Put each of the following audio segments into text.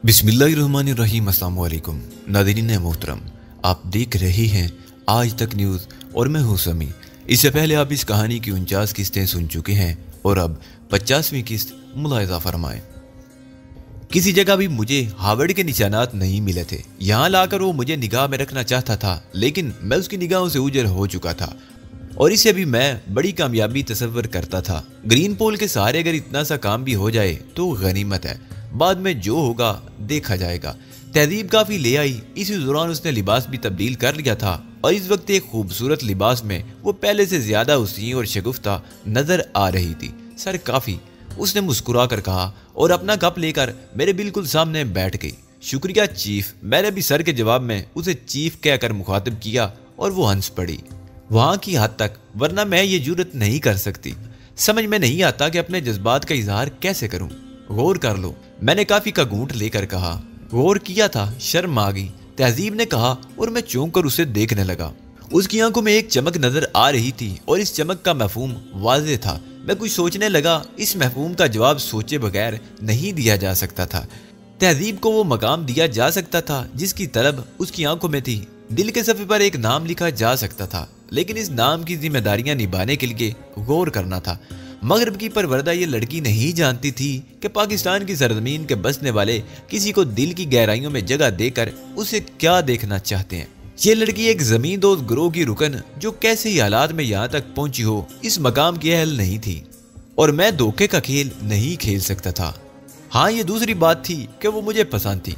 बिस्मिल्लाहिर्रहमानिर्रहीम। अस्सलाम वालेकुम नाज़रीन मोहतरम, आप देख रहे हैं आज तक न्यूज़ और मैं हूं समी। इससे पहले आप इस कहानी की 49 किस्तें सुन चुके हैं और अब 50वीं किस्त मुलाहिज़ा फरमाएं। किसी जगह भी मुझे हार्वर्ड के निशानात नहीं मिले थे। यहाँ लाकर वो मुझे निगाह में रखना चाहता था, लेकिन मैं उसकी निगाहों से उजर हो चुका था और इसे भी मैं बड़ी कामयाबी तस्वर करता था। ग्रीन पोल के सहारे अगर इतना सा काम भी हो जाए तो गनीमत है, बाद में जो होगा देखा जाएगा। तहजीब काफी ले आई। इसी दौरान उसने लिबास भी तब्दील कर लिया था और इस वक्त एक खूबसूरत लिबास में वो पहले से ज्यादा हसीन और शगुफ्ता नजर आ रही थी। सर काफी, उसने मुस्कुरा कर कहा और अपना कप लेकर मेरे बिल्कुल सामने बैठ गई। शुक्रिया चीफ। मैंने भी सर के जवाब में उसे चीफ कहकर मुखातिब किया और वो हंस पड़ी। वहां की हद तक, वरना मैं ये जुर्रत नहीं कर सकती। समझ में नहीं आता कि अपने जज्बात का इजहार कैसे करूं। गौर कर लो, मैंने काफी का घूंट लेकर कहा। गौर किया था, शर्म आ गई। तहजीब ने कहा और मैं चौंक कर उसे देखने लगा। उसकी आंखों में एक चमक नजर आ रही थी और इस चमक का मफहूम वाज़ेह था। मैं कुछ सोचने लगा। इस मफहूम का जवाब सोचे बगैर नहीं दिया जा सकता था। तहजीब को वो मकाम दिया जा सकता था जिसकी तलब उसकी आंखों में थी। दिल के सफ़े पर एक नाम लिखा जा सकता था, लेकिन इस नाम की जिम्मेदारियां निभाने के लिए गौर करना था। मगरब की परवरदा ये लड़की नहीं जानती थी कि पाकिस्तान की सरजमीन के बसने वाले किसी को दिल की गहराइयों में जगह देकर उसे क्या देखना चाहते हैं। ये लड़की एक जमीन दोस्त ग्रोह की रुकन जो कैसे ही हालात में यहाँ तक पहुंची हो, इस मकाम की अहल नहीं थी और मैं धोखे का खेल नहीं खेल सकता था। हाँ, ये दूसरी बात थी कि वो मुझे पसंद थी।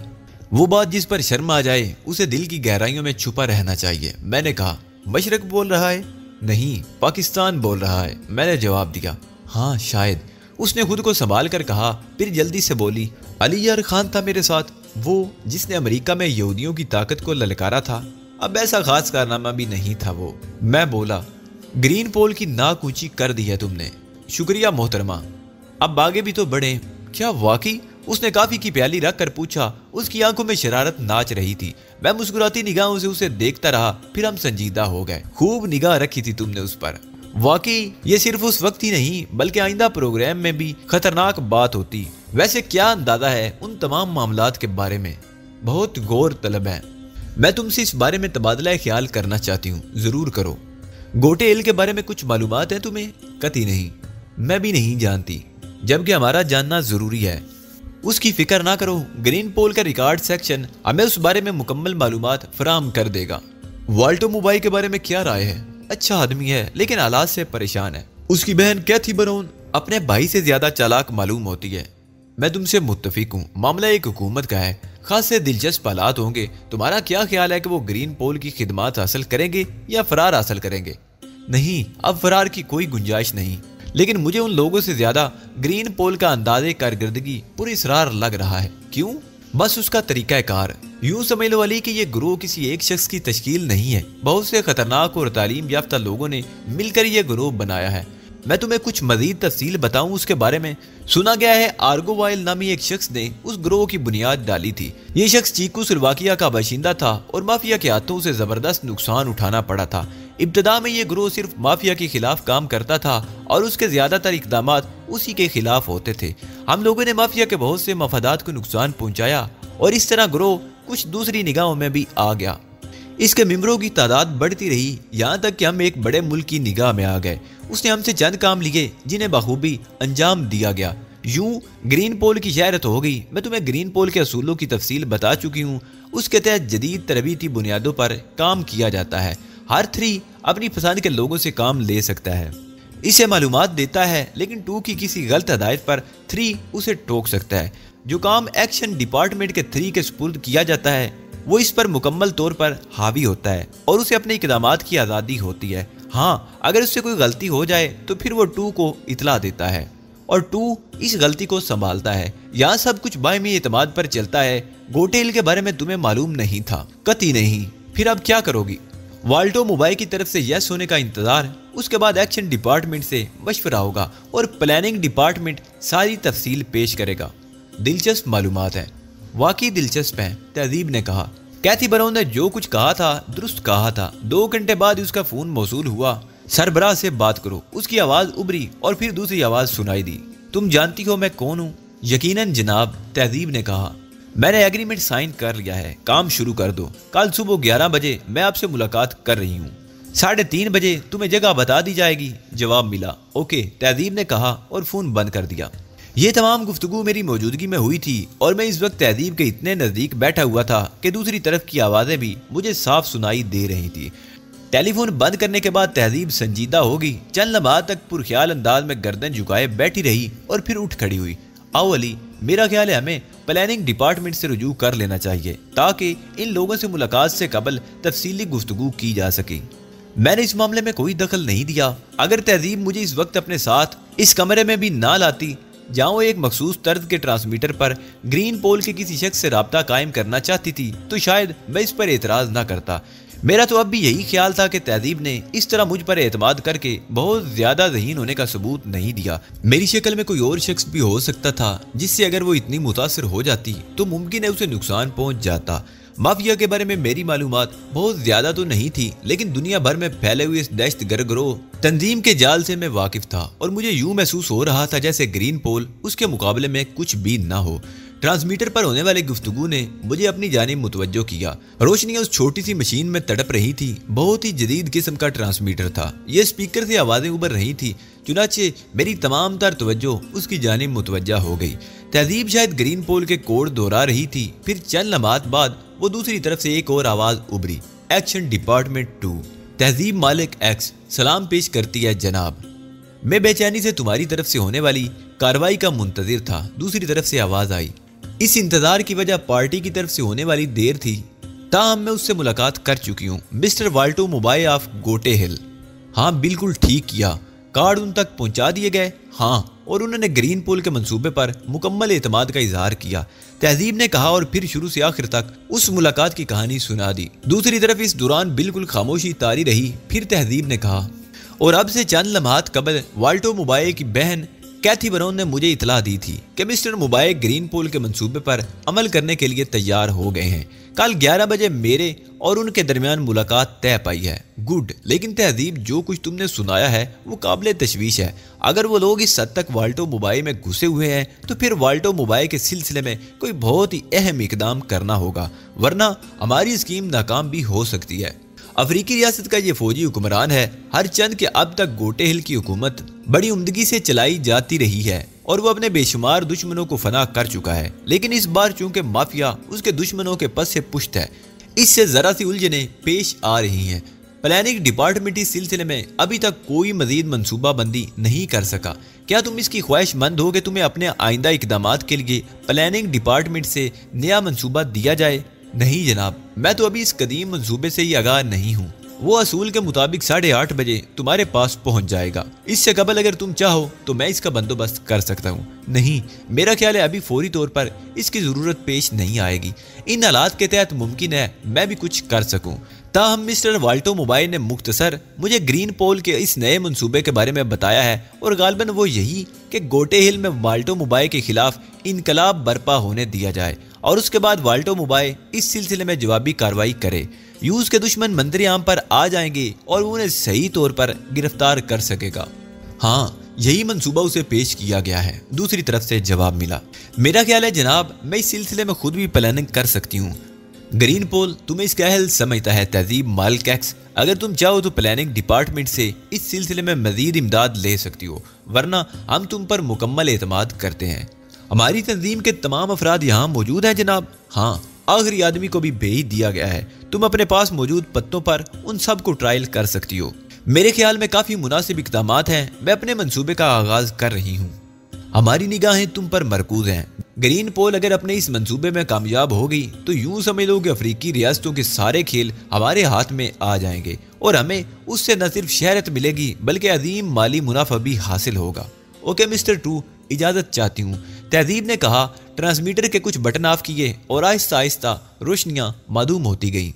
वो बात जिस पर शर्म आ जाए उसे दिल की गहराइयों में छुपा रहना चाहिए। मैंने कहा, मशरक बोल रहा है? नहीं, पाकिस्तान बोल रहा है, मैंने जवाब दिया। हाँ शायद, उसने खुद को संभाल कर कहा। फिर जल्दी से बोली, अली यार खान था मेरे साथ, वो जिसने अमेरिका में यहूदियों की ताकत को ललकारा था। अब ऐसा खास कारनामा भी नहीं था वो। मैं बोला, ग्रीन पोल की नाक ऊंची कर दी है तुमने। शुक्रिया मोहतरमा, अब आगे भी तो बढ़े। क्या वाकई? उसने काफी की प्याली रख कर पूछा। उसकी आंखों में शरारत नाच रही थी। मैं मुस्कुराती निगाहों से उसे देखता रहा। फिर हम संजीदा हो गए। खूब निगाह रखी थी तुमने उस पर। वाकई ये सिर्फ उस वक्त ही नहीं बल्कि आइंदा प्रोग्राम में भी खतरनाक बात होती। वैसे क्या अंदाजा है उन तमाम मामलात के बारे में? बहुत गौर तलब है। मैं तुमसे इस बारे में तबादला ख्याल करना चाहती हूँ। जरूर करो। गोटे एल के बारे में कुछ मालूमात है तुम्हें? कतई नहीं, मैं भी नहीं जानती, जबकि हमारा जानना जरूरी है। उसकी फिक्र ना करो, ग्रीन पोल का रिकॉर्ड सेक्शन हमें उस बारे में मुकम्मल मालूमात फराहम कर देगा। वाल्टो मोबाइल के बारे में क्या राय है? अच्छा आदमी है, लेकिन हालात से परेशान है। उसकी बहन कैथी बरोन अपने भाई से ज्यादा चालाक मालूम होती है। मैं तुमसे मुत्तफिक हूँ, मामला एक हुकूमत का है, खासे दिलचस्प हालात होंगे। तुम्हारा क्या ख्याल है कि वो ग्रीन पोल की खिदमात हासिल करेंगे या फरार हासिल करेंगे? नहीं, अब फरार की कोई गुंजाइश नहीं, लेकिन मुझे उन लोगों से ज्यादा ग्रीन पोल का अंदाजे कारकर्दगी पुरअसरार लग रहा है। क्यों? बस उसका तरीका कार। यूं समझ लो अली कि ये ग्रोह किसी एक शख्स की तश्कील नहीं है। बहुत से खतरनाक और तालीम याफ्ता लोगों ने मिलकर ये ग्रोह बनाया है। मैं तुम्हें कुछ मजीद तफसील बताऊं उसके बारे में? सुना गया है आर्गो वाइल नामी एक शख्स ने उस ग्रोह की बुनियाद डाली थी। ये शख्स चेकोस्लोवाकिया का बाशिंदा था और माफिया के हाथों से जबरदस्त नुकसान उठाना पड़ा था। इब्तदा में ये ग्रोह सिर्फ माफिया के खिलाफ काम करता था और उसके ज्यादातर इकदामात उसी के खिलाफ होते थे। हम लोगों ने माफिया के बहुत से मफादात को नुकसान पहुंचाया और इस तरह ग्रोह कुछ दूसरी निगाहों में भी आ गया। इसके मेंबरों की तादाद बढ़ती रही, यहाँ तक कि हम एक बड़े मुल्क की निगाह में आ गए। उसने हमसे चंद काम लिए जिन्हें बखूबी अंजाम दिया गया। यूं ग्रीन पोल की शहरत हो गई। मैं तुम्हें ग्रीन पोल के असूलों की तफसील बता चुकी हूँ। उसके तहत जदीद तरबीती बुनियादों पर काम किया जाता है। हर 3 अपनी पसंद के लोगों से काम ले सकता है, इसे मालूमात देता है, लेकिन 2 की किसी गलत हदायत पर 3 उसे टोक सकता है। जो काम एक्शन डिपार्टमेंट के 3 के सुपुर्द किया जाता है वो इस पर मुकम्मल तौर पर हावी होता है और उसे अपने इकदामात की आज़ादी होती है। हाँ, अगर उससे कोई गलती हो जाए तो फिर वो 2 को इतला देता है और 2 इस गलती को संभालता है। यहाँ सब कुछ बायमी एतमाद पर चलता है। गोटेल के बारे में तुम्हें मालूम नहीं था? कतई नहीं। फिर अब क्या करोगी? वाल्टो मोबाइल की तरफ से यस होने का इंतजार, उसके बाद एक्शन डिपार्टमेंट से मशवरा होगा और प्लानिंग डिपार्टमेंट सारी तफसील पेश करेगा। दिलचस्प मालूमात है। वाकई दिलचस्प है, तहजीब ने कहा। कैथी बरोन ने जो कुछ कहा था दुरुस्त कहा था। 2 घंटे बाद उसका फोन मौसूल हुआ। सरबराह से बात करो। उसकी आवाज उभरी और फिर दूसरी आवाज सुनाई दी। तुम जानती हो मैं कौन हूँ? यकीनन जनाब, तहजीब ने कहा। میں نے ایگریمنٹ سائن کر لیا ہے، کام شروع کر دو۔ کل صبح 11 بجے میں آپ سے ملاقات کر رہی ہوں، 3:30 بجے تمہیں جگہ بتا دی جائے گی۔ جواب ملا، اوکے، تہذیب نے کہا اور فون بند کر دیا۔ یہ تمام گفتگو میری موجودگی میں ہوئی تھی اور میں اس وقت تہذیب کے اتنے نزدیک بیٹھا ہوا تھا کہ دوسری طرف کی آوازیں بھی مجھے صاف سنائی دے رہی تھی۔ ٹیلی فون بند کرنے کے بعد تہذیب سنجیدہ ہوگی، چند لمحات تک پرخیال انداز میں گردن جھکائے بیٹھی رہی اور پھر اٹھ کھڑی ہوئی۔ آؤ علی، میرا خیال ہے ہمیں پلاننگ ڈپارٹمنٹ سے رجوع کر لینا چاہیے تاکہ ان لوگوں سے ملاقات سے قبل تفصیلی گفتگو کی جا سکے۔ میں نے اس معاملے میں کوئی دخل نہیں دیا۔ اگر تہذیب مجھے اس وقت اپنے ساتھ اس کمرے میں بھی نہ لاتی جہاں وہ ایک مخصوص طرز کے ٹرانسمیٹر پر گرین پول کے کسی شخص سے رابطہ قائم کرنا چاہتی تھی تو شاید میں اس پر اعتراض نہ کرتا۔ میرا تو اب بھی یہی خیال تھا کہ تہذیب نے اس طرح مجھ پر اعتماد کر کے بہت زیادہ ذہین ہونے کا ثبوت نہیں دیا۔ میری شکل میں کوئی اور شخص بھی ہو سکتا تھا جس سے اگر وہ اتنی متاثر ہو جاتی تو ممکن ہے اسے نقصان پہنچ جاتا۔ مافیا کے بارے میں میری معلومات بہت زیادہ تو نہیں تھی، لیکن دنیا بھر میں پھیلے ہوئے اس دہشت گرد گروہ تنظیم کے جال سے میں واقف تھا اور مجھے یوں محسوس ہو رہا تھا جیسے گرین پول اس کے مقابلے میں کچھ بھی نہ ہو۔ ٹرانسمیٹر پر ہونے والے گفتگو نے مجھے اپنی جانب متوجہ کیا۔ روشنیاں اس چھوٹی سی مشین میں تڑپ رہی تھی، بہت ہی جدید قسم کا ٹرانسمیٹر تھا۔ یہ اسپیکر سے آوازیں ابھر رہی تھی، چنانچہ میری تمام تر توجہ اس کی جانب متوجہ ہو گئی۔ تہذیب شاید گرین پول کے کوڈ دہرا رہی تھی، پھر چند لمحات بعد وہ دوسری طرف سے ایک اور آواز ابھری، ایکشن ڈپارٹمنٹ 2۔ تہذیب مالک ایکس سلام پیش کرتی ہے جناب۔ میں بے چینی سے تمہاری طرف سے ہونے والی کارروائی کا منتظر تھا۔ دوسری طرف سے آواز آئی، اس انتظار کی وجہ پارٹی کی طرف سے ہونے والی دیر تھی، تاہم میں اس سے ملاقات کر چکی ہوں، مسٹر والٹو موبائل آف گوٹے ہل۔ ہاں بالکل ٹھیک کیا، کارڈ ان تک پہنچا دیے گئے؟ ہاں، اور انہوں نے گرین پول کے منصوبے پر مکمل اعتماد کا اظہار کیا، تہذیب نے کہا اور پھر شروع سے آخر تک اس ملاقات کی کہانی سنا دی۔ دوسری طرف اس دوران بالکل خاموشی طاری رہی۔ پھر تہذیب نے کہا، اور اب سے چند لمحات قبل والٹو موبائل کی بہن کیتھی برون نے مجھے اطلاع دی تھی کہ مسٹر موبائل گرین پول کے منصوبے پر عمل کرنے کے لیے تیار ہو گئے ہیں۔ کل 11 بجے میرے اور ان کے درمیان ملاقات طے پائی ہے۔ گڈ، لیکن تہذیب جو کچھ تم نے سنایا ہے وہ قابل تشویش ہے۔ اگر وہ لوگ اس حد تک والٹو موبائل میں گھسے ہوئے ہیں تو پھر والٹو موبائل کے سلسلے میں کوئی بہت ہی اہم اقدام کرنا ہوگا، ورنہ ہماری اسکیم ناکام بھی ہو سکتی ہے۔ افریقی ریاست کا یہ فوجی حکمران ہے، ہر چند کہ اب تک گوٹے ہل کی حکومت بڑی عمدگی سے چلائی جاتی رہی ہے اور وہ اپنے بے شمار دشمنوں کو فنا کر چکا ہے، لیکن اس بار چونکہ مافیا اس کے دشمنوں کے پس سے پشت ہے، اس سے ذرا سی الجھنیں پیش آ رہی ہیں۔ پلاننگ ڈپارٹمنٹ اس سلسلے میں ابھی تک کوئی مزید منصوبہ بندی نہیں کر سکا۔ کیا تم اس کی خواہش مند ہو کہ تمہیں اپنے آئندہ اقدامات کے لیے پلاننگ ڈپارٹمنٹ سے نیا منصوبہ دیا جائے؟ نہیں جناب، میں تو ابھی اس قدیم منصوبے سے ہی آگاہ نہیں ہوں۔ وہ اصول کے مطابق 8:30 بجے تمہارے پاس پہنچ جائے گا۔ اس سے قبل اگر تم چاہو تو میں اس کا بندوبست کر سکتا ہوں۔ نہیں، میرا خیال ہے ابھی فوری طور پر اس کی ضرورت پیش نہیں آئے گی۔ ان حالات کے تحت ممکن ہے میں بھی کچھ کر سکوں۔ تاہم مسٹر والٹو موبائل نے مختصر مجھے گرین پول کے اس نئے منصوبے کے بارے میں بتایا ہے، اور غالباً وہ یہی کہ گوٹے ہل میں والٹو موبائل کے خلاف انقلاب برپا ہونے دیا جائے اور اس کے بعد والٹو موبائل اس سلسلے میں جوابی کارروائی کرے۔ یوز کے دشمن منظر عام پر آ جائیں گے اور وہ انہیں صحیح طور پر گرفتار کر سکے گا۔ ہاں، یہی منصوبہ اسے پیش کیا گیا ہے۔ دوسری طرف سے جواب ملا، میرا خیال ہے جناب میں اس سلسلے میں خود بھی پلاننگ کر سکتی ہوں۔ گرین پول تمہیں اس کا اہل سمجھتا ہے تہذیب مالک ایکس۔ اگر تم چاہو تو پلاننگ ڈپارٹمنٹ سے اس سلسلے میں مزید امداد لے سکتی ہو، ورنہ ہم تم پر مکمل اعتماد کرتے ہیں۔ ہماری تنظیم کے تمام افراد یہاں موجود ہیں جناب؟ ہاں، آخری آدمی کو بھی بھیج دیا گیا ہے۔ تم اپنے پاس موجود پتوں پر ان سب کو ٹرائل کر سکتی ہو۔ میرے خیال میں کافی مناسب اقدامات ہیں۔ میں اپنے منصوبے کا آغاز کر رہی ہوں۔ ہماری نگاہیں تم پر مرکوز ہیں۔ گرین پول اگر اپنے اس منصوبے میں کامیاب ہوگی تو یوں سمجھ لو کہ افریقی ریاستوں کے سارے کھیل ہمارے ہاتھ میں آ جائیں گے اور ہمیں اس سے نہ صرف شہرت ملے گی بلکہ عظیم مالی منافع بھی حاصل ہوگا۔ اوکے مسٹر 2، اجازت چاہتی ہوں، تہذیب نے کہا۔ ٹرانسمیٹر کے کچھ بٹن آف کیے اور آہستہ آہستہ روشنیاں معدوم ہوتی گئیں۔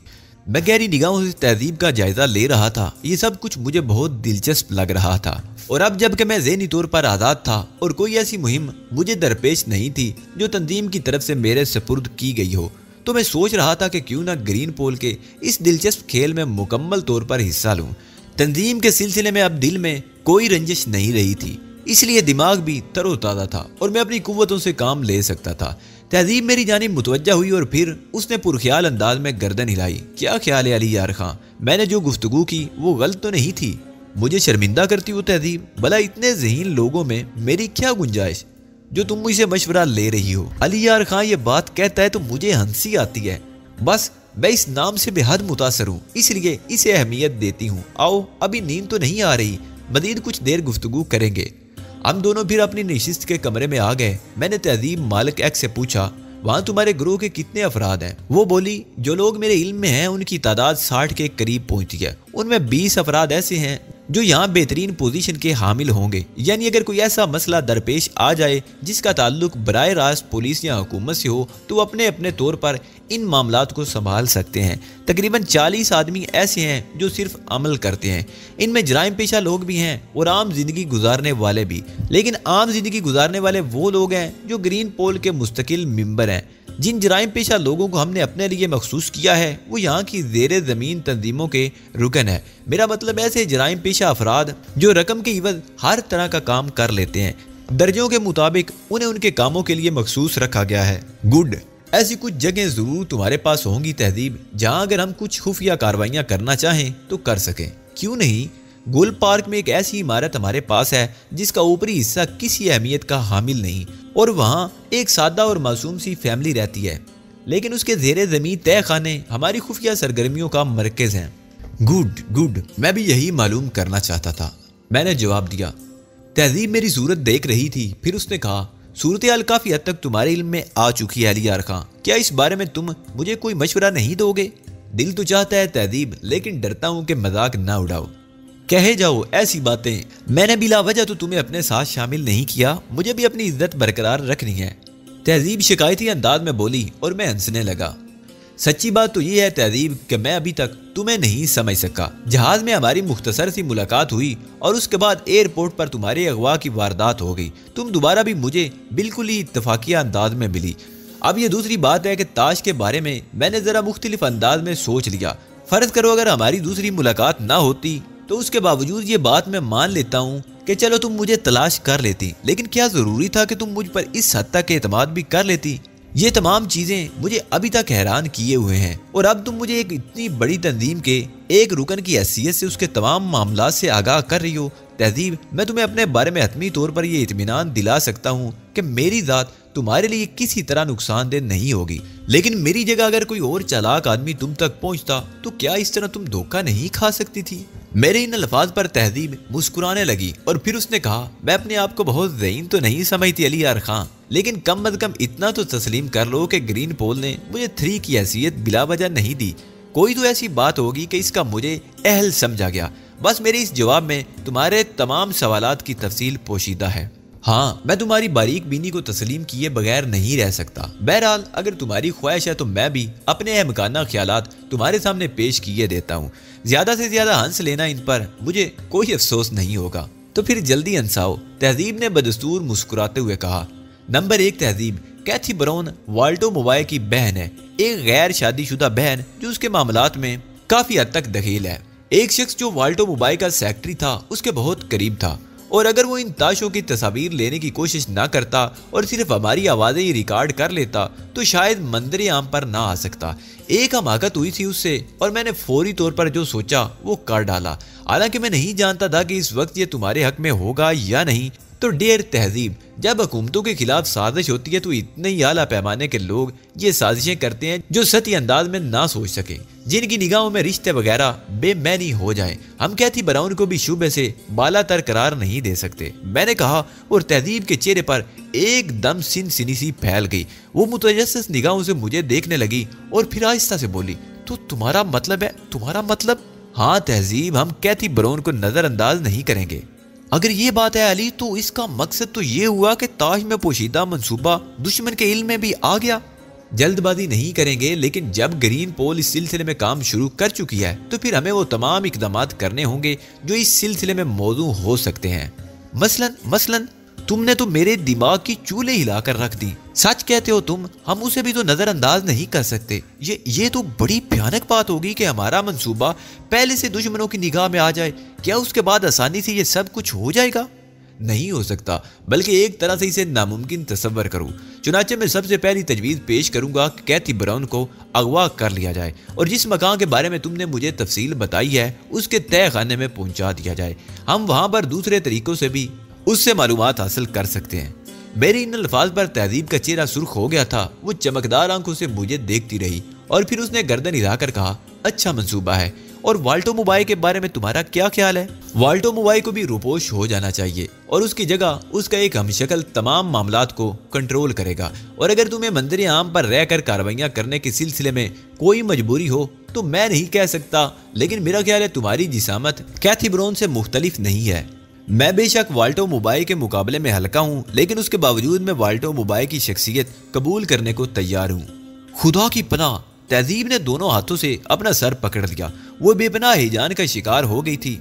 میں گہری نگاہوں سے تہذیب کا جائزہ لے رہا تھا۔ یہ سب کچھ مجھے بہت دلچسپ لگ رہا تھا، اور اب جب کہ میں ذہنی طور پر آزاد تھا اور کوئی ایسی مہم مجھے درپیش نہیں تھی جو تنظیم کی طرف سے میرے سپرد کی گئی ہو، تو میں سوچ رہا تھا کہ کیوں نہ گرین پول کے اس دلچسپ کھیل میں مکمل طور پر حصہ لوں۔ تنظیم کے سلسلے میں اب دل میں کوئی رنجش نہیں رہی تھی، اس لیے دماغ بھی تر و تازہ تھا اور میں اپنی قوتوں سے کام لے سکتا تھا۔ तहजीब मेरी जानिब मुतवज्जा हुई और फिर उसने पुरख्याल अंदाज में गर्दन हिलाई। क्या ख्याल है अली यार खां, मैंने जो गुफ्तगू की वो गलत तो नहीं थी? मुझे शर्मिंदा करती हो तहजीब? भला इतने ज़हीन लोगों में मेरी क्या गुंजाइश जो तुम मुझसे मशवरा ले रही हो? अली यार खां ये बात कहता है तो मुझे हंसी आती है। बस मैं इस नाम से बेहद मुतासर हूँ, इसलिए इसे अहमियत देती हूँ। आओ, अभी नींद तो नहीं आ रही, मजीद कुछ देर गुफ्तगू करेंगे। हम दोनों फिर अपनी नशिस्त के कमरे में आ गए। मैंने तहजीब मालिक एक्स से पूछा, वहाँ तुम्हारे ग्रोह के कितने अफराद हैं? वो बोली, जो लोग मेरे इल्म में हैं उनकी तादाद 60 के करीब पहुंचती है। उनमें 20 अफराद ऐसे हैं जो यहाँ बेहतरीन पोजीशन के हामिल होंगे, यानी अगर कोई ऐसा मसला दरपेश आ जाए जिसका ताल्लुक बराह रास्त पुलिस या हुकूमत से हो तो वो अपने अपने तौर पर इन मामलात को संभाल सकते हैं। तकरीबन 40 आदमी ऐसे हैं जो सिर्फ अमल करते हैं। इनमें जराइम पेशा लोग भी हैं और आम जिंदगी गुजारने वाले भी। लेकिन आम जिंदगी गुजारने वाले वो लोग हैं जो ग्रीन पोल के मुस्तकिल मेंबर हैं। जिन जराइम पेशा लोगों को हमने अपने लिए मखसूस किया है वो यहाँ की ज़ेरे ज़मीन तंजीमों के रुकन है। मेरा मतलब ऐसे जराइम पेशा अफराद जो रकम के इवज़ हर तरह का काम कर लेते हैं। दर्जों के मुताबिक उन्हें उनके कामों के लिए मखसूस रखा गया है। गुड, ऐसी कुछ जगह ज़रूर तुम्हारे पास होंगी तहजीब, जहाँ अगर हम कुछ खुफिया कार्रवाइयाँ करना चाहें तो कर सकें। क्यों नहीं? गुल पार्क में एक ऐसी इमारत हमारे पास है जिसका ऊपरी हिस्सा किसी अहमियत का हामिल नहीं, और वहाँ एक सादा और मासूम सी फैमिली रहती है, लेकिन उसके ज़ेरे ज़मीन तय खाने हमारी खुफिया सरगर्मियों का मरकज़ हैं। गुड गुड, मैं भी यही मालूम करना चाहता था, मैंने जवाब दिया। तहजीब मेरी सूरत देख रही थी, फिर उसने कहा, सूरत हाल काफ़ी हद तक तुम्हारे इल्म में आ चुकी है अली यार खां, क्या इस बारे में तुम मुझे कोई मशवरा नहीं दोगे? दिल तो चाहता है तहजीब, लेकिन डरता हूँ कि मजाक ना उड़ाओ। कहे जाओ ऐसी बातें, मैंने बिला वजह तो तुम्हें अपने साथ शामिल नहीं किया, मुझे भी अपनी इज्जत बरकरार रखनी है। तहजीब शिकायती अंदाज में बोली और मैं हंसने लगा। सच्ची बात तो ये है तहजीब कि मैं अभी तक तुम्हें नहीं समझ सका। जहाज में हमारी मुख्तसर सी मुलाकात हुई और उसके बाद एयरपोर्ट पर तुम्हारे अगवा की वारदात हो गई। तुम दोबारा भी मुझे बिल्कुल ही इत्तफाकिया अंदाज में मिली। अब ये दूसरी बात है कि ताश के बारे में मैंने ज़रा मुख्तलिफ अंदाज में सोच लिया। फ़र्ज करो अगर हमारी दूसरी मुलाकात ना होती तो उसके बावजूद ये बात मैं मान लेता हूँ कि चलो तुम मुझे तलाश कर लेती, लेकिन क्या ज़रूरी था कि तुम मुझ पर इस हद तक एतमाद भी कर लेती? ये तमाम चीज़ें मुझे अभी तक हैरान किए हुए हैं, और अब तुम मुझे एक इतनी बड़ी तंजीम के एक रुकन की हैसियत से उसके तमाम मामलात से आगाह कर रही हो। तहजीब, मैं तुम्हें अपने बारे में हतमी तौर पर यह इत्मीनान दिला सकता हूँ कि मेरी ज़ात तुम्हारे लिए किसी तरह नुकसानदेह नहीं होगी, लेकिन मेरी जगह अगर कोई और चालाक आदमी तुम तक पहुँचता तो क्या इस तरह तुम धोखा नहीं खा सकती थी? मेरे इन अल्फाज पर तहजीब मुस्कुराने लगी और फिर उसने कहा, मैं अपने आप को बहुत ज़हीन तो नहीं समझती अली यार खां, लेकिन कम अज कम इतना तो तस्लीम कर लो कि ग्रीन पोल ने मुझे 3 की हैसियत बिला वजह नहीं दी। कोई तो ऐसी बात होगी कि इसका मुझे अहल समझा गया। बस मेरे इस जवाब में तुम्हारे तमाम सवालात की तफसील पोशीदा है। हाँ, मैं तुम्हारी बारीक बीनी को तस्लीम किए बगैर नहीं रह सकता। बहरहाल अगर तुम्हारी ख्वाहिश है तो मैं भी अपने अहमकाना ख्यालात तुम्हारे सामने पेश किए देता हूँ। ज्यादा से ज्यादा हंस लेना, इन पर मुझे कोई अफसोस नहीं होगा। तो फिर जल्दी हंसाओ, तहजीब ने बदस्तूर मुस्कुराते हुए कहा। नंबर 1 तहजीब, कैथी ब्राउन वाल्टो मोबाइल की बहन है, एक गैर शादीशुदा बहन जो उसके मामलात में काफी हद तक दखील है। एक शख्स जो वाल्टो मोबाइल का सेक्रेटरी था उसके बहुत करीब था, और अगर वो इन ताशों की तस्वीर लेने की कोशिश ना करता और सिर्फ हमारी आवाज़ें ही रिकॉर्ड कर लेता तो शायद मंजर आम पर ना आ सकता। एक हमाकत हुई थी उससे और मैंने फौरी तौर पर जो सोचा वो कर डाला। हालांकि मैं नहीं जानता था कि इस वक्त ये तुम्हारे हक में होगा या नहीं। तो डेर तहजीब, जब हुकूमतों के खिलाफ साजिश होती है तो इतने ही आला पैमाने के लोग ये साजिशें करते हैं जो सती अंदाज में ना सोच सके, जिनकी निगाहों में रिश्ते वगैरह बेमैनी हो जाएं। हम कैथी ब्राउन को भी शुबे से बालातर करार नहीं दे सकते, मैंने कहा, और तहजीब के चेहरे पर एकदम सिनसिनी सी फैल गई। वो मुतजस्सिस निगाहों से मुझे देखने लगी और फिर आहिस्ता से बोली, तो तुम्हारा मतलब है? तुम्हारा मतलब? हाँ तहजीब, हम कैथी ब्राउन को नजरअंदाज नहीं करेंगे। अगर ये बात है अली, तो इसका मकसद तो ये हुआ कि ताश में पोशीदा मंसूबा दुश्मन के इल्म में भी आ गया। जल्दबाजी नहीं करेंगे, लेकिन जब ग्रीन पोल इस सिलसिले में काम शुरू कर चुकी है तो फिर हमें वो तमाम इकदामात करने होंगे जो इस सिलसिले में मौजू हो सकते हैं। मसलन तुमने तो मेरे दिमाग की चूल्हे हिलाकर रख दी। सच कहते हो तुम, हम उसे भी तो नजरअंदाज नहीं कर सकते। ये तो बड़ी भयानक बात होगी कि हमारा मंसूबा पहले से दुश्मनों की निगाह में आ जाए। क्या उसके बाद आसानी से ये सब कुछ हो जाएगा? नहीं हो सकता, बल्कि एक तरह से इसे नामुमकिन तसव्वुर करूं। चुनांचे मैं सबसे पहली तजवीज़ पेश करूंगा कि कैथी ब्राउन को अगवा कर लिया जाए और जिस मकान के बारे में तुमने मुझे तफसील बताई है उसके तय खाने में पहुंचा दिया जाए। हम वहां पर दूसरे तरीकों से भी उससे मालूमात हासिल कर सकते हैं। मेरे इन अल्फाज पर तहजीब का चेहरा सुर्ख हो गया था। वो चमकदार आंखों से मुझे देखती रही और फिर उसने गर्दन हिलाकर कहा, अच्छा मंसूबा है। और वाल्टो मोबाई के बारे में तुम्हारा क्या ख्याल है? वाल्टो मोबाई को भी रूपोश हो जाना चाहिए और उसकी जगह उसका एक हमशक्ल तमाम मामलात को कंट्रोल करेगा। और अगर तुम्हें मंजर आम पर रहकर कार्रवाइयां करने के सिलसिले में कोई मजबूरी हो तो मैं नहीं कह सकता, लेकिन मेरा ख्याल है तुम्हारी जिसामत कैथी ब्राउन से मुख्तलिफ नहीं है। मैं बेशक वाल्टो मोबाई के मुकाबले में हल्का हूँ, लेकिन उसके बावजूद मैं वाल्टो मोबाई की शख्सियत कबूल करने को तैयार हूँ। खुदा की पनाह, तहजीब ने दोनों हाथों से अपना सर पकड़ लिया। वो बेपनाह हिजान का शिकार हो गई थी।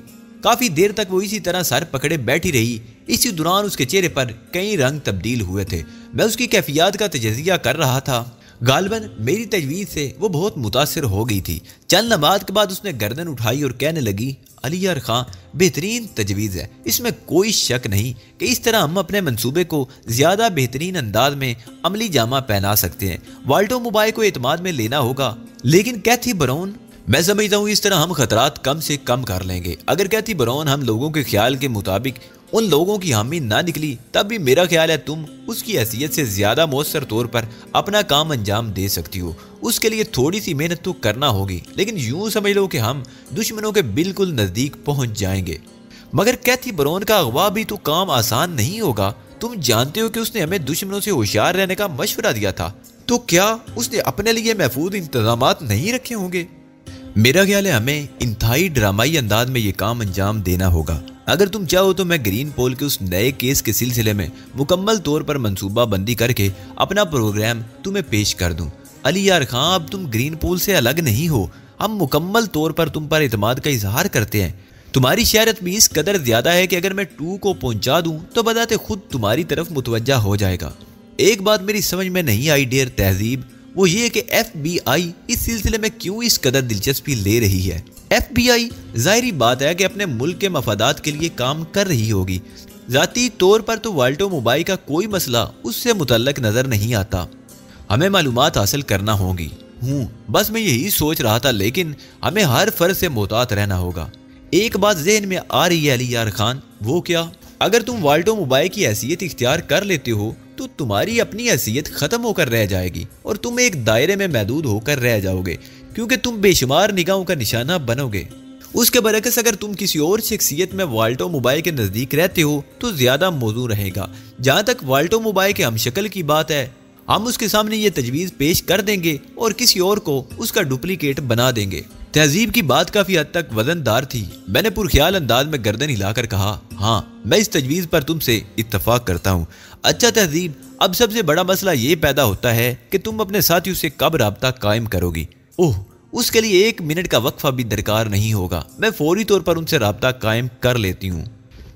काफी देर तक वो इसी तरह सर पकड़े बैठी रही। इसी दौरान उसके चेहरे पर कई रंग तब्दील हुए थे। मैं उसकी कैफियत का तजज़िया कर रहा था। गालिबन मेरी तजवीज़ से वो बहुत मुतासिर हो गई थी। चंद लम्हात के बाद उसने गर्दन उठाई और कहने लगी, अली यार खां, बेहतरीन तजवीज़ है, इसमें कोई शक नहीं कि इस तरह हम अपने मंसूबे को ज़्यादा बेहतरीन अंदाज में अमली जामा पहना सकते हैं। वाल्टो मोबाई को एतमाद में लेना होगा, लेकिन कैथी ब्राउन, मैं समझता हूँ इस तरह हम खतरात कम से कम कर लेंगे। अगर कैथी ब्राउन हम लोगों के ख्याल के मुताबिक उन लोगों की हामी ना निकली, तब भी मेरा ख्याल है तुम उसकी हैसियत से ज्यादा मौसर तौर पर अपना काम अंजाम दे सकती हो। उसके लिए थोड़ी सी मेहनत तो करना होगी, लेकिन यूं समझ लो कि हम दुश्मनों के बिल्कुल नजदीक पहुंच जाएंगे। मगर कैथी ब्राउन का अगवा भी तो काम आसान नहीं होगा। तुम जानते हो कि उसने हमें दुश्मनों से होशियार रहने का मशवरा दिया था, तो क्या उसने अपने लिए महफूज इंतजामात नहीं रखे होंगे? मेरा ख्याल है हमें इंतहाई ड्रामाई अंदाज में ये काम अंजाम देना होगा। अगर तुम चाहो तो मैं ग्रीन पोल के उस नए केस के सिलसिले में मुकम्मल तौर पर मंसूबा बंदी करके अपना प्रोग्राम तुम्हें पेश कर दूं। अली यार खां, अब तुम ग्रीन पोल से अलग नहीं हो। हम मुकम्मल तौर पर तुम पर एतमाद का इजहार करते हैं। तुम्हारी शहरत भी इस कदर ज्यादा है कि अगर मैं 2 को पहुंचा दूं तो बजाते खुद तुम्हारी तरफ मुतवज्जा हो जाएगा। एक बात मेरी समझ में नहीं आई डियर तहजीब, वो ये कि FBI इस सिलसिले में क्यों इस कदर दिलचस्पी ले रही है। FBI जाहिरी बात है कि अपने मुल्क के मफादात के लिए काम कर रही होगी। ज़ाती तौर पर तो वाल्टो मोबाई का कोई मसला उससे मुतल्लक नजर नहीं आता। हमें मालूमात हासिल करना होगी। बस मैं यही सोच रहा था, लेकिन हमें हर फर्ज से मोहतात रहना होगा। एक बात जहन में आ रही है अली यार खान, वो क्या? अगर तुम वाल्टो मोबाई की हैसियत इख्तियार कर लेते हो तो तुम्हारी अपनी हैसियत खत्म होकर रह जाएगी और तुम एक दायरे में महदूद होकर रह जाओगे, क्योंकि तुम बेशुमार निगाहों का निशाना बनोगे। उसके बरकस अगर तुम किसी और शख्सियत में वाल्टो मोबाई के नजदीक रहते हो तो ज्यादा मौजू रहेगा। जहां तक वाल्टो मोबाई के हमशक्ल की बात है, हम उसके सामने ये तजवीज़ पेश कर देंगे और किसी और को उसका डुप्लीकेट बना देंगे। तहजीब की बात काफी हद तक वजनदार थी। मैंने पुरख्याल अंदाज में गर्दन हिलाकर कहा, हाँ, मैं इस तजवीज़ पर तुमसे इत्तफाक करता हूँ। अच्छा तहजीब, अब सबसे बड़ा मसला ये पैदा होता है कि तुम अपने साथियों से कब राब्ता कायम करोगी? ओह, उसके लिए 1 मिनट का वक्फा भी दरकार नहीं होगा। मैं फौरी तौर पर उनसे राब्ता कायम कर लेती हूँ।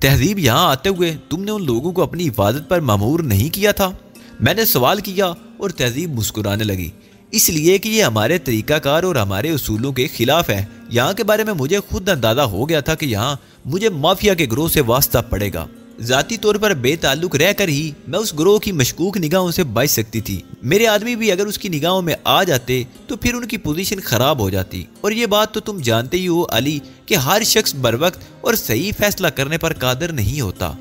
तहजीब, यहाँ आते हुए तुमने उन लोगों को अपनी हिफाजत पर मामूर नहीं किया था? मैंने सवाल किया और तहजीब मुस्कुराने लगी। इसलिए कि ये हमारे तरीकाकार और हमारे उसूलों के खिलाफ है। यहाँ के बारे में मुझे खुद अंदाजा हो गया था कि यहाँ मुझे माफिया के ग्रोह से वास्ता पड़ेगा। जाती तौर पर बेताल्लुक रहकर ही मैं उस ग्रोह की मशकूक निगाहों से बच सकती थी। मेरे आदमी भी अगर उसकी निगाहों में आ जाते तो फिर उनकी पोजीशन खराब हो जाती। और ये बात तो तुम जानते ही हो अली कि हर शख्स बरवक्त और सही फैसला करने पर कादर नहीं होता।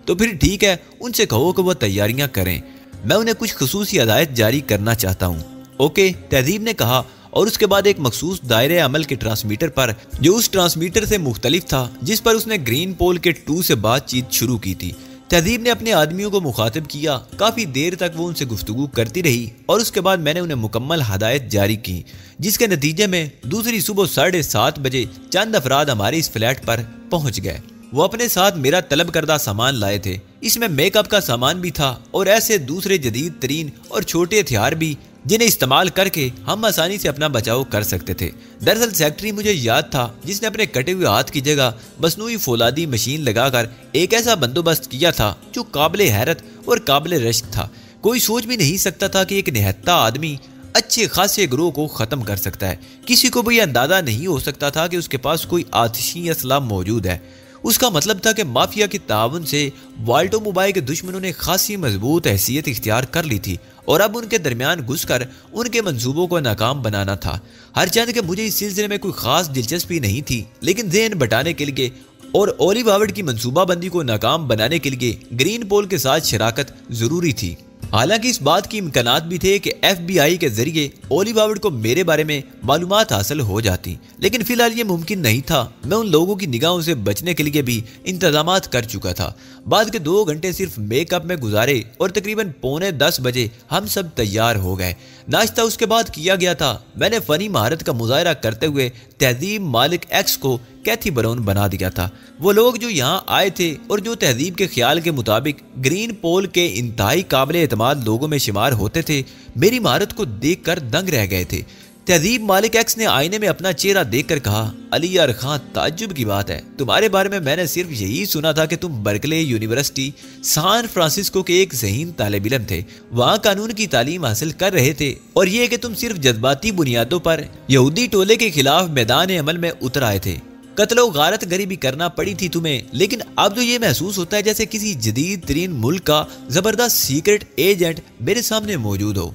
तो फिर ठीक है, उनसे कहो कि वो तैयारियां करें। मैं उन्हें कुछ खुसूसी हदायत जारी करना चाहता हूँ। ओके, तहजीब ने कहा और उसके बाद एक मखसूस दायरे अमल के ट्रांसमीटर पर, जो उस ट्रांसमीटर से मुख्तलिफ था जिस पर उसने ग्रीन पोल के 2 से बातचीत शुरू की थी, तहजीब ने अपने आदमियों को मुखातिब किया। काफी देर तक वो उनसे गुफ्तगू करती रही और उसके बाद मैंने उन्हें मुकम्मल हदायत जारी की, जिसके नतीजे में दूसरी सुबह 7:30 बजे चंद अफराद हमारे इस फ्लैट पर पहुंच गए। वो अपने साथ मेरा तलब करदा सामान लाए थे। इसमें मेकअप का सामान भी था और ऐसे दूसरे जदीद तरीन और छोटे हथियार भी जिन्हें इस्तेमाल करके हम आसानी से अपना बचाव कर सकते थे। दरअसल सेक्रेटरी मुझे याद था जिसने अपने कटे हुए हाथ की जगह मसनूई फौलादी मशीन लगाकर एक ऐसा बंदोबस्त किया था जो काबिले हैरत और काबिले रश्क था। कोई सोच भी नहीं सकता था कि एक निहत्ता आदमी अच्छे खासे ग्रोह को खत्म कर सकता है। किसी को भी अंदाजा नहीं हो सकता था कि उसके पास कोई आतिशी असला मौजूद है। اس کا مطلب تھا کہ مافیا کے تعاون سے والٹو موبائل کے دشمنوں نے خاصی مضبوط حیثیت اختیار کر لی تھی اور اب ان کے درمیان گھس کر ان کے منصوبوں کو ناکام بنانا تھا۔ ہرچند کہ مجھے اس سلسلے میں کوئی خاص دلچسپی نہیں تھی، لیکن ذہن بٹانے کے لیے اور اولی وارڈ کی منصوبہ بندی کو ناکام بنانے کے لیے گرین پول کے ساتھ شراکت ضروری تھی۔ حالانکہ اس بات کی امکانات بھی تھے کہ ایف بی آئی کے ذریعے اولی وارڈ کو میرے بارے میں معلومات حاصل ہو جاتی، لیکن فی الحال یہ ممکن نہیں تھا۔ میں ان لوگوں کی نگاہوں سے بچنے کے لیے بھی انتظامات کر چکا تھا۔ بعد کے 2 گھنٹے صرف میک اپ میں گزارے اور تقریباً 9:45 بجے ہم سب تیار ہو گئے۔ ناشتہ اس کے بعد کیا گیا تھا۔ میں نے فنی مہارت کا مظاہرہ کرتے ہوئے تہذیب مالک ایکس کو کیتھی براؤن بنا دیا تھا۔ وہ لوگ جو یہاں آئے تھے اور جو تہذیب کے خیال کے مطابق گرین پول کے انتہائی قابل اعتماد لوگوں میں شمار ہوتے تھے، میری مہارت کو دیکھ کر دنگ رہ گئے تھے۔ تہذیب مالک ایکس نے آئینے میں اپنا چہرہ دیکھ کر کہا، علی یار خان، تعجب کی بات ہے، تمہارے بارے میں نے صرف یہی سنا تھا کہ تم برکلے یونیورسٹی سان فرانسسکو کے ایک ذہین طالب علم تھے، وہاں قانون کی تعلیم حاصل کر رہے تھے، اور یہ کہ تم صرف جذباتی بنیادوں پر یہودی ٹولے کے خلاف میدان عمل میں اتر آئے تھے۔ قتل و غارت گری بھی کرنا پڑی تھی تمہیں، لیکن اب تو یہ محسوس ہوتا ہے جیسے کسی جدید ترین ملک کا زبردست سیکرٹ ایجنٹ میرے سامنے موجود ہو،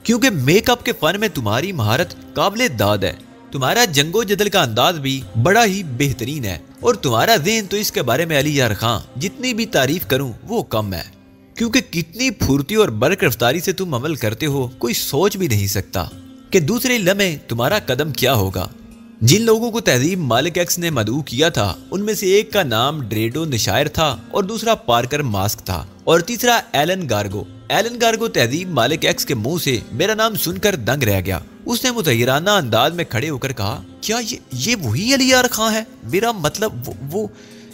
کیونکہ میک اپ کے فن میں تمہاری مہارت قابل داد ہے۔ تمہارا جنگ و جدل کا انداز بھی بڑا ہی بہترین ہے، اور تمہارا ذہن تو اس کے بارے میں علی یار خان جتنی بھی تعریف کروں وہ کم ہے، کیونکہ کتنی پھرتی اور برق رفتاری سے تم عمل کرتے ہو کوئی سوچ بھی نہیں سکتا کہ دوسرے لمحے تمہارا قدم کیا ہوگا۔ جن لوگوں کو تہذیب مالک ایکس نے مدعو کیا تھا ان میں سے ایک کا نام ڈریڈو نشائر تھا اور دوسرا پارکر ماسک تھا اور تیسرا ایلن گارگو۔ ایلن گارگو تہذیب مالک ایکس کے منہ سے میرا نام سن کر دنگ رہ گیا۔ اس نے متحیرانہ انداز میں کھڑے ہو کر کہا، کیا یہ وہی علی یار خان ہے؟ میرا مطلب وہ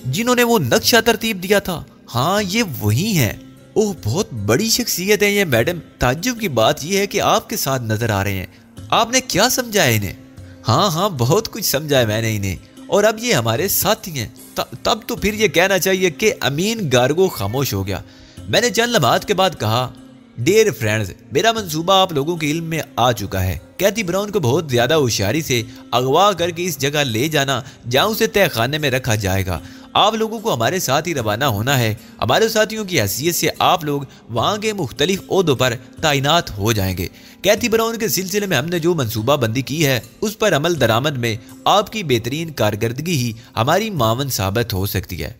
جنہوں نے وہ نقشہ ترتیب دیا تھا؟ ہاں، یہ وہی ہیں۔ اوہ، بہت بڑی شخصیت ہے یہ میڈم۔ تعجب کی بات یہ ہے کہ آپ کے ساتھ نظر آ رہے ہیں۔ آپ نے کیا سمجھایا انہیں؟ ہاں، بہت کچھ سمجھا ہے میں نے انہیں، اور اب یہ ہمارے ساتھی ہیں۔ تب تو پھر یہ کہنا چاہیے کہ امین گارگو خاموش ہو گیا۔ میں نے چند لمحات کے بعد کہا، ڈیئر فرینڈز، میرا منصوبہ آپ لوگوں کے علم میں آ چکا ہے۔ کیتھی براؤن کو بہت زیادہ ہوشیاری سے اغوا کر کے اس جگہ لے جانا جہاں اسے تہہ خانے میں رکھا جائے گا۔ آپ لوگوں کو ہمارے ساتھ ہی روانہ ہونا ہے۔ ہمارے ساتھیوں کی حیثیت سے آپ لوگ وہاں کے مختلف عہدوں پر تعینات ہو جائیں گے۔ کیتھی براؤن کے سلسلے میں ہم نے جو منصوبہ بندی کی ہے اس پر عمل درآمد میں آپ کی بہترین کارکردگی ہی ہماری معاون ثابت ہو سکتی ہے۔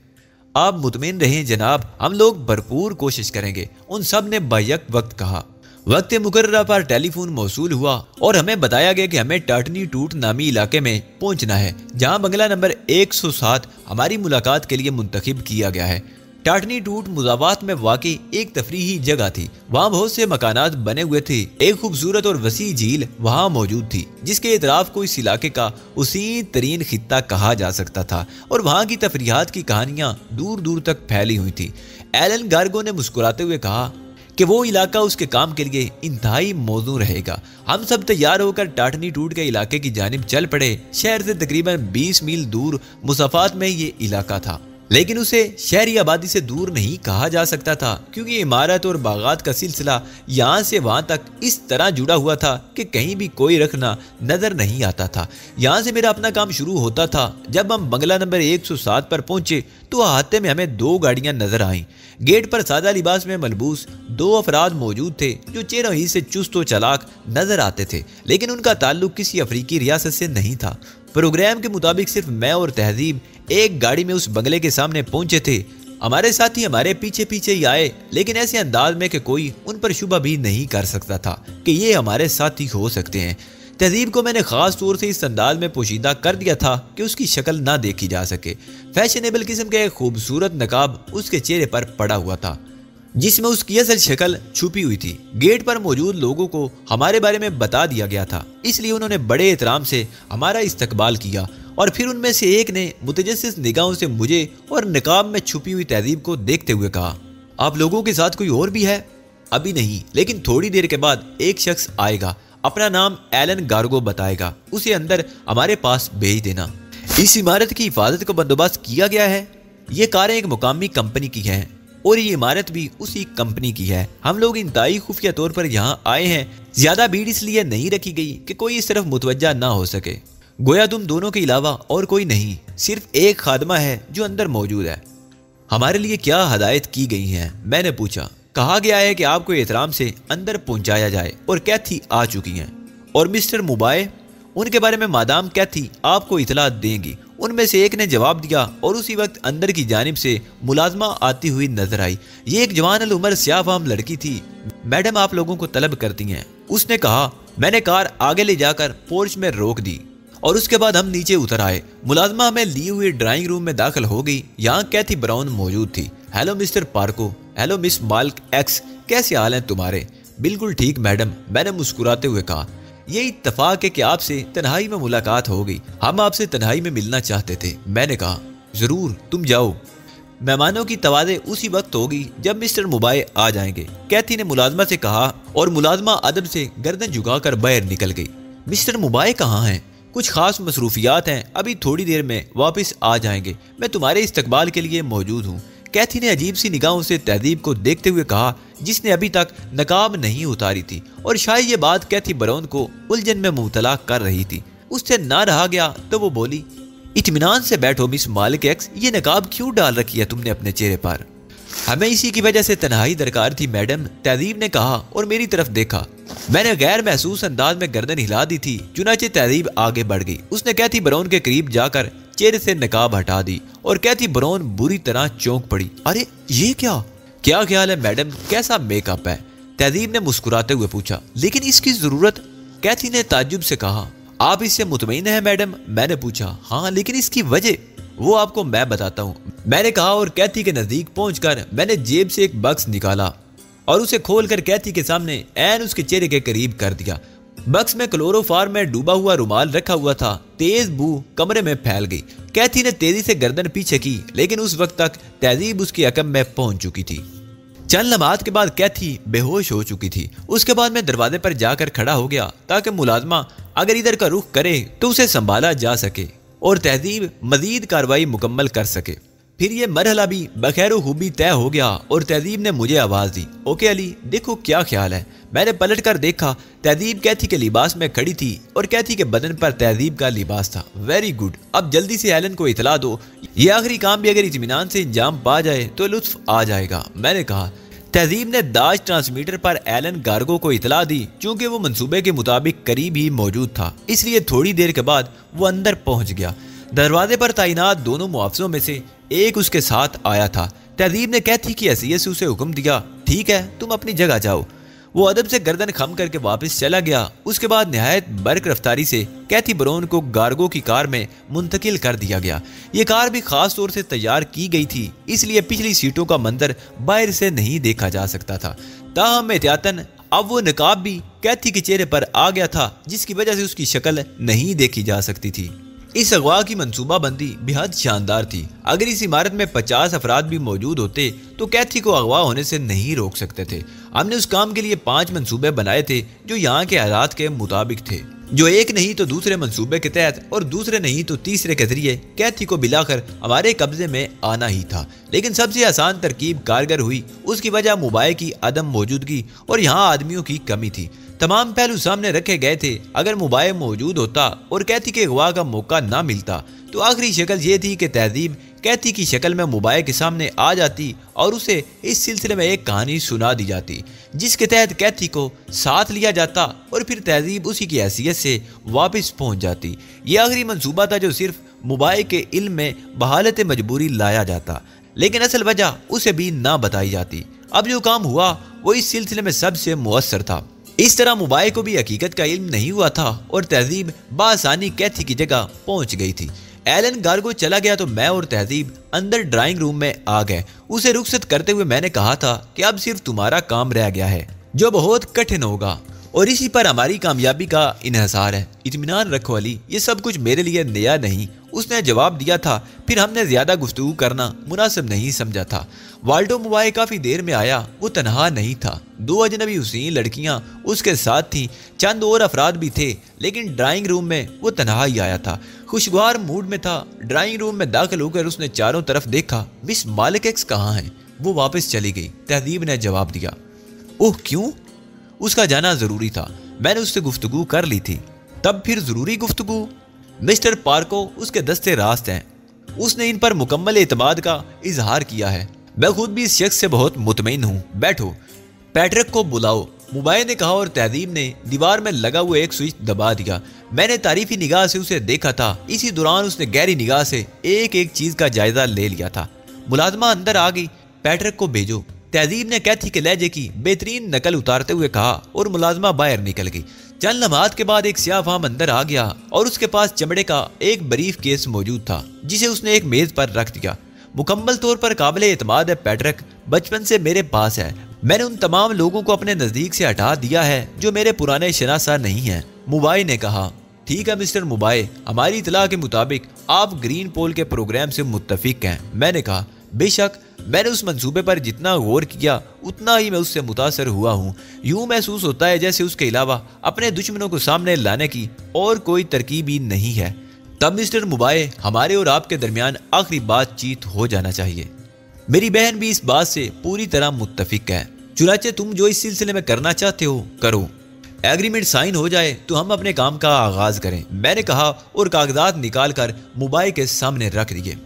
آپ مطمئن رہیں جناب، ہم لوگ بھرپور کوشش کریں گے، ان سب نے بیک وقت کہا۔ وقت مقررہ پر ٹیلی فون موصول ہوا اور ہمیں بتایا گیا کہ ہمیں ٹاٹنی ٹوٹ نامی علاقے میں پہنچنا ہے، جہاں بنگلہ نمبر 107 ہماری ملاقات کے لیے منتخب کیا گیا ہے۔ ٹاٹنی ٹوٹ مضافات میں واقع ایک تفریحی جگہ تھی۔ وہاں بہت سے مکانات بنے ہوئے تھے۔ ایک خوبصورت اور وسیع جھیل وہاں موجود تھی جس کے اطراف کو اس علاقے کا وسیع ترین خطہ کہا جا سکتا تھا، اور وہاں کی تفریحات کی کہانیاں دور دور تک پھیلی ہوئی تھی۔ ایلن گارگو نے مسکراتے ہوئے کہا کہ وہ علاقہ اس کے کام کے لیے انتہائی موزوں رہے گا۔ ہم سب تیار ہو کر ٹاٹنی ٹوٹ کے علاقے کی جانب چل پڑے۔ شہر سے تقریباً 20 میل دور مسافات میں یہ علاقہ تھا، لیکن اسے شہری آبادی سے دور نہیں کہا جا سکتا تھا، کیونکہ عمارت اور باغات کا سلسلہ یہاں سے وہاں تک اس طرح جڑا ہوا تھا کہ کہیں بھی کوئی رکھنا نظر نہیں آتا تھا۔ یہاں سے میرا اپنا کام شروع ہوتا تھا۔ جب ہم بنگلہ نمبر 107 پر پہنچے تو احاطے میں ہمیں 2 گاڑیاں نظر آئیں۔ گیٹ پر سادہ لباس میں ملبوس 2 افراد موجود تھے جو چہروں ہی سے چست و چالاک نظر آتے تھے، لیکن ان کا تعلق کسی افریقی ریاست سے نہیں تھا۔ پروگرام کے مطابق صرف میں اور تہذیب ایک گاڑی میں اس بنگلے کے سامنے پہنچے تھے۔ ہمارے ساتھی ہمارے پیچھے پیچھے ہی آئے، لیکن ایسے انداز میں کہ کوئی ان پر شبہ بھی نہیں کر سکتا تھا کہ یہ ہمارے ساتھی ہو سکتے ہیں۔ تہذیب کو میں نے خاص طور سے اس انداز میں پوشیدہ کر دیا تھا کہ اس کی شکل نہ دیکھی جا سکے۔ فیشنیبل قسم کا ایک خوبصورت نقاب اس کے چہرے پر پڑا ہوا تھا جس میں اس کی اصل شکل چھپی ہوئی تھی۔ گیٹ پر موجود لوگوں کو ہمارے بارے میں بتا دیا گیا تھا، اس لیے انہوں نے بڑے احترام سے ہمارا استقبال کیا، اور پھر ان میں سے ایک نے متجسس نگاہوں سے مجھے اور نقاب میں چھپی ہوئی تہذیب کو دیکھتے ہوئے کہا، آپ لوگوں کے ساتھ کوئی اور بھی ہے؟ ابھی نہیں، لیکن تھوڑی دیر کے بعد ایک شخص آئے گا، اپنا نام ایلن گارگو بتائے گا، اسے اندر ہمارے پاس بھیج دینا۔ اس عمارت کی حفاظت کا بندوبست کیا گیا ہے۔ یہ کاریں ایک مقامی کمپنی کی ہیں اور یہ عمارت بھی اسی کمپنی کی ہے۔ ہم لوگ انتہائی خفیہ طور پر یہاں آئے ہیں۔ زیادہ بھیڑ اس لیے نہیں رکھی گئی کہ کوئی اس طرف متوجہ نہ ہو سکے۔ गोया तुम दोनों के अलावा और कोई नहीं, सिर्फ एक खादमा है जो अंदर मौजूद है। हमारे लिए क्या हदायत की गई हैं? मैंने पूछा। कहा गया है कि आपको एहतराम से अंदर पहुंचाया जाए और कैथी आ चुकी हैं, और मिस्टर मुबाए, उनके बारे में मादाम कैथी आपको इतला देंगी। उनमें से एक ने जवाब दिया और उसी वक्त अंदर की जानिब से मुलाजमा आती हुई नजर आई। ये एक जवान अल उमर स्याफाम लड़की थी। मैडम आप लोगों को तलब करती हैं, उसने कहा। मैंने कार आगे ले जाकर पोर्च में रोक दी और उसके बाद हम नीचे उतर आए। मुलाजमा हमें लिए हुए ड्राइंग रूम में दाखिल हो गई। यहाँ कैथी ब्राउन मौजूद थी। हेलो मिस्टर पार्को, हेलो मिस माल्क एक्स, कैसे हाल हैं तुम्हारे? बिल्कुल ठीक मैडम, मैंने मुस्कुराते हुए कहा। ये इत्तफाक है कि आपसे तन्हाई में मुलाकात हो गई। हम आपसे तन्हाई में मिलना चाहते थे। मैंने कहा जरूर, तुम जाओ। मेहमानों की तवाज़े उसी वक्त होगी जब मिस्टर मुबाए आ जाएंगे, कैथी ने मुलाजमा से कहा, और मुलाजमा अदब से गर्दन झुकाकर बाहर निकल गई। मिस्टर मुबाए कहाँ हैं? कुछ खास मसरूफियात हैं, अभी थोड़ी देर में वापस आ जाएंगे। मैं तुम्हारे इस्तकबाल के लिए मौजूद हूँ। कैथी ने अजीब सी निगाहों से तहजीब को देखते हुए कहा, जिसने अभी तक नकाब नहीं उतारी थी, और शायद ये बात कैथी ब्राउन को उलझन में मुबतला कर रही थी। उससे ना रहा गया तो वो बोली, इत्मीनान से बैठो मिस मालिक एक्स, ये नकाब क्यों डाल रखी है तुमने अपने चेहरे पर? हमें इसी की वजह से तन्हाई दरकार थी मैडम, तहजीब ने कहा और मेरी तरफ देखा। मैंने गैर महसूस अंदाज में गर्दन हिला दी थी। चुनाचे तहजीब आगे बढ़ गई। उसने कैथी ब्राउन के करीब जाकर चेहरे से नकाब हटा दी और कैथी ब्राउन बुरी तरह चौंक पड़ी। अरे ये क्या ख्याल है मैडम, कैसा मेकअप है? तहजीब ने मुस्कुराते हुए पूछा। लेकिन इसकी जरूरत? कैथी ने ताज्जुब से कहा। आप इससे मुतमईन हैं मैडम? मैंने पूछा। हाँ, लेकिन इसकी वजह वो आपको मैं बताता हूँ, मैंने कहा, और कैथी के नजदीक पहुंचकर मैंने जेब से एक बक्स निकाला और उसे खोलकर कैथी के सामने ऐन उसके चेहरे के करीब कर दिया। बक्स में क्लोरोफार्म में डूबा हुआ रुमाल रखा हुआ था। तेज बू कमरे में फैल गई। कैथी ने तेजी से गर्दन पीछे की, लेकिन उस वक्त तक तहजीब उसकी अकम में पहुंच चुकी थी। चंद लम्हात के बाद कैथी बेहोश हो चुकी थी। उसके बाद मैं दरवाजे पर जाकर खड़ा हो गया ताकि मुलाजमा अगर इधर का रुख करे तो उसे संभाला जा सके और तहजीब मजीद कार्रवाई मुकम्मल कर सके। फिर ये मरहला भी बखैर खूबी तय हो गया और तहजीब ने मुझे आवाज़ दी, ओके अली, देखो क्या ख्याल है। मैंने पलट कर देखा। तहजीब कैथी के लिबास में खड़ी थी और कैथी के बदन पर तहजीब का लिबास था। वेरी गुड, अब जल्दी से एलन को इतला दो। ये आखिरी काम भी अगर इत्मीनान से इंजाम पा जाए तो लुत्फ आ जाएगा, मैंने कहा। तहजीब ने दाज ट्रांसमीटर पर एलन गार्गो को इतला दी। चूंकि वो मंसूबे के मुताबिक करीब ही मौजूद था, इसलिए थोड़ी देर के बाद वो अंदर पहुंच गया। दरवाजे पर तैनात दोनों मुआवजों में से एक उसके साथ आया था। तहजीब ने कैथी की हैसियत से उसे हुक्म दिया, ठीक है, तुम अपनी जगह जाओ। वो अदब से गर्दन खम करके वापस चला गया। उसके बाद निहायत बर्क रफ्तारी से कैथी ब्राउन को गार्गो की कार में मुंतकिल कर दिया गया। ये कार भी खास तौर से तैयार की गई थी, इसलिए पिछली सीटों का मंजर बाहर से नहीं देखा जा सकता था। ताहम एहतियातन अब वो नकाब भी कैथी के चेहरे पर आ गया था, जिसकी वजह से उसकी शक्ल नहीं देखी जा सकती थी। इस अगवा की मंसूबाबंदी बेहद शानदार थी। अगर इस इमारत में 50 अफराद भी मौजूद होते तो कैथी को अगवा होने से नहीं रोक सकते थे। हमने उस काम के लिए 5 मंसूबे बनाए थे जो यहाँ के हालात के मुताबिक थे, जो एक नहीं तो दूसरे मंसूबे के तहत और दूसरे नहीं तो तीसरे के जरिए कैथी को बिलाकर हमारे कब्जे में आना ही था। लेकिन सबसे आसान तरकीब कारगर हुई। उसकी वजह मुबाए की अदम मौजूदगी और यहाँ आदमियों की कमी थी। तमाम पहलू सामने रखे गए थे। अगर मुबाए मौजूद होता और कैथी के अगवा का मौका ना मिलता तो आखिरी शक्ल ये थी कि तहजीब कैथी की शक्ल में मुबाए के सामने आ जाती और उसे इस सिलसिले में एक कहानी सुना दी जाती, जिसके तहत कैथी को साथ लिया जाता और फिर तहजीब उसी की हैसियत से वापस पहुंच जाती। ये आखिरी मंसूबा था जो सिर्फ मुबाए के इल्म में बहालत मजबूरी लाया जाता, लेकिन असल वजह उसे भी ना बताई जाती। अब जो काम हुआ वो इस सिलसिले में सबसे मुअस्सर था। इस तरह मुबाए को भी हकीकत का इल्म नहीं हुआ था और तहजीब बासानी कैथी की जगह पहुंच गई थी। एलन गार्गो चला गया तो मैं और तहजीब अंदर ड्राइंग रूम में आ गए। उसे रुखसत करते हुए मैंने कहा था कि अब सिर्फ तुम्हारा काम रह गया है, जो बहुत कठिन होगा और इसी पर हमारी कामयाबी का इन्हिसार है। इत्मीनान रखो अली, ये सब कुछ मेरे लिए नया नहीं, उसने जवाब दिया था। फिर हमने ज्यादा गुफ्तगू करना मुनासिब नहीं समझा था। वाल्डो मुबाए काफी देर में आया। वो तनहा नहीं था, 2 अजनबी हुसैन लड़कियां उसके साथ थीं। चंद और अफराद भी थे, लेकिन ड्राइंग रूम में वो तनहा ही आया था। खुशगवार मूड में था। ड्राइंग रूम में दाखिल होकर उसने चारों तरफ देखा। मिस मालिक एक्स कहाँ हैं? वो वापस चली गई, तहजीब ने जवाब दिया। ओह क्यों? उसका जाना जरूरी था। मैंने उससे गुफ्तगू कर ली थी। तब फिर जरूरी गुफ्तगू? मिस्टर पार्को उसके दस्ते रास्त हैं। उसने इन पर मुकम्मल एतमाद का इजहार किया है। मैं खुद भी इस शख्स से बहुत मुतमईन हूँ। बैठो, पैट्रिक को बुलाओ, मुबाई ने कहा और तहजीब ने दीवार में लगा हुआ एक स्विच दबा दिया। मैंने तारीफी निगाह से उसे देखा था। इसी दौरान उसने गहरी निगाह से एक एक चीज का जायजा ले लिया था। मुलाजमा अंदर आ गई। पैट्रिक को भेजो, तहजीब ने कैथी के लहजे की बेहतरीन नकल उतारते हुए कहा और मुलाजमा बाहर निकल गई। चंद लम्हात के बाद एक स्याह फाम अंदर आ गया और उसके पास चमड़े का एक बरीफ केस मौजूद था जिसे उसने एक मेज पर रख दिया। मुकम्मल तौर पर काबिले एतमाद है पैट्रिक, बचपन से मेरे पास है। मैंने उन तमाम लोगों को अपने नजदीक से हटा दिया है जो मेरे पुराने शनासा नहीं हैं। मुबाई ने कहा, ठीक है मिस्टर मुबाई, हमारी इतला के मुताबिक आप ग्रीन पोल के प्रोग्राम से मुत्तफिक हैं। मैंने कहा, बेशक, मैंने उस मंसूबे पर जितना गौर किया उतना ही मैं उससे मुतासर हुआ हूँ। यूं महसूस होता है जैसे उसके अलावा अपने दुश्मनों को सामने लाने की और कोई तरकीब ही नहीं है। तब मिस्टर मुबाई, हमारे और आपके दरमियान आखिरी बातचीत हो जाना चाहिए। मेरी बहन भी इस बात से पूरी तरह मुत्तफिक है। चुनाचे तुम जो इस सिलसिले में करना चाहते हो करो। एग्रीमेंट साइन हो जाए तो हम अपने काम का आगाज करें, मैंने कहा और कागजात निकाल कर मुबाई के सामने रख दिए।